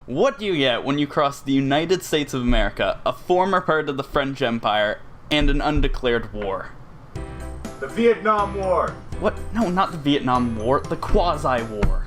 What do you get when you cross the United States of America, a former part of the French Empire, and an undeclared war? The Vietnam War! What? No, not the Vietnam War, the Quasi War.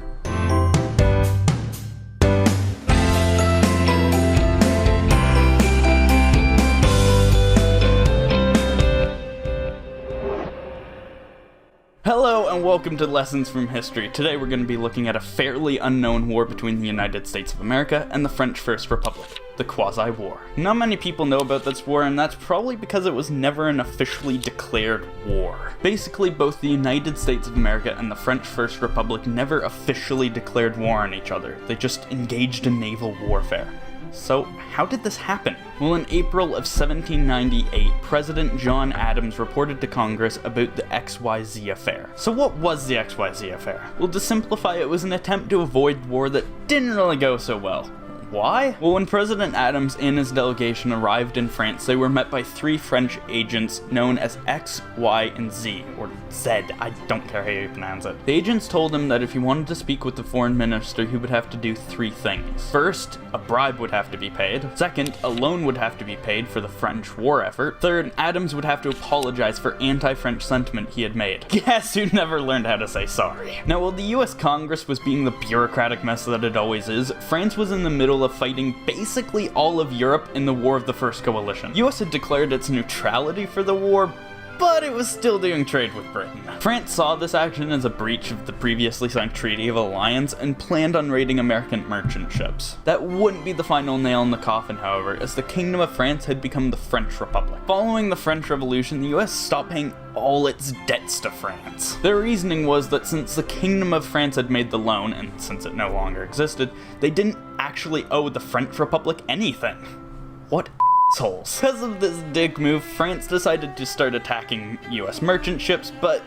Hello and welcome to Lessons from History. Today we're going to be looking at a fairly unknown war between the United States of America and the French First Republic, the Quasi War. Not many people know about this war, and that's probably because it was never an officially declared war. Basically, both the United States of America and the French First Republic never officially declared war on each other. They just engaged in naval warfare. So, how did this happen? Well, in April of 1798, President John Adams reported to Congress about the Xyz Affair. So what was the Xyz Affair? Well, to simplify, it was an attempt to avoid war that didn't really go so well. Why? Well, when President Adams and his delegation arrived in France, they were met by three French agents known as X, Y, and Z, or Z, I don't care how you pronounce it. The agents told him that if he wanted to speak with the foreign minister, he would have to do three things. First, a bribe would have to be paid. Second, a loan would have to be paid for the French war effort. Third, Adams would have to apologize for anti-French sentiment he had made. Guess who never learned how to say sorry? Now, while the US Congress was being the bureaucratic mess that it always is, France was in the middle of fighting basically all of Europe in the War of the First Coalition. The US had declared its neutrality for the war, but it was still doing trade with Britain. France saw this action as a breach of the previously signed Treaty of Alliance and planned on raiding American merchant ships. That wouldn't be the final nail in the coffin, however, as the Kingdom of France had become the French Republic. Following the French Revolution, the US stopped paying all its debts to France. Their reasoning was that since the Kingdom of France had made the loan, and since it no longer existed, they didn't actually owe the French Republic anything. What assholes. Because of this dick move, France decided to start attacking US merchant ships, but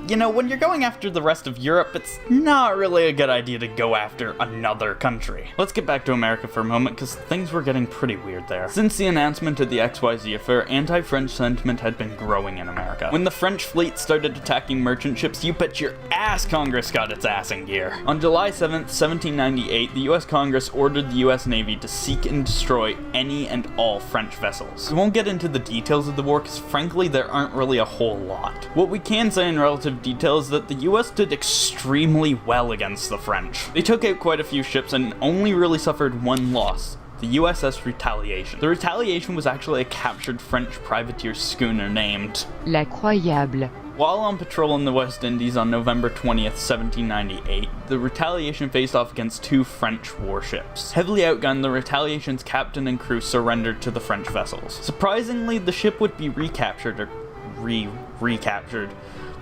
you know, when you're going after the rest of Europe, it's not really a good idea to go after another country. Let's get back to America for a moment, because things were getting pretty weird there. Since the announcement of the Xyz Affair, anti-French sentiment had been growing in America. When the French fleet started attacking merchant ships, you bet your ass Congress got its ass in gear. On July 7th, 1798, the US Congress ordered the US Navy to seek and destroy any and all French vessels. We won't get into the details of the war, because frankly, there aren't really a whole lot. What we can say in relative detail is that the US did extremely well against the French. They took out quite a few ships and only really suffered one loss, the USS Retaliation. The Retaliation was actually a captured French privateer schooner named L'Incroyable. While on patrol in the West Indies on November 20th, 1798, the Retaliation faced off against two French warships. Heavily outgunned, the Retaliation's captain and crew surrendered to the French vessels. Surprisingly, the ship would be recaptured, or recaptured,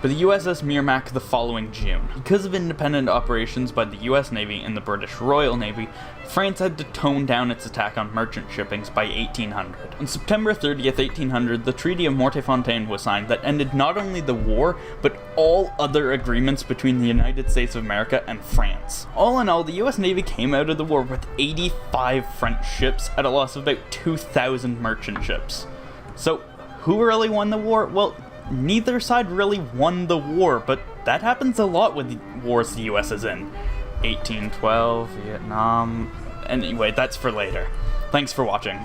by the USS Merrimack the following June. Because of independent operations by the US Navy and the British Royal Navy, France had to tone down its attack on merchant shippings by 1800. On September 30th, 1800, the Treaty of Mortefontaine was signed that ended not only the war, but all other agreements between the United States of America and France. All in all, the US Navy came out of the war with 85 French ships at a loss of about 2,000 merchant ships. So, who really won the war? Well, neither side really won the war, but that happens a lot with the wars the US is in. 1812, Vietnam. Anyway, that's for later. Thanks for watching.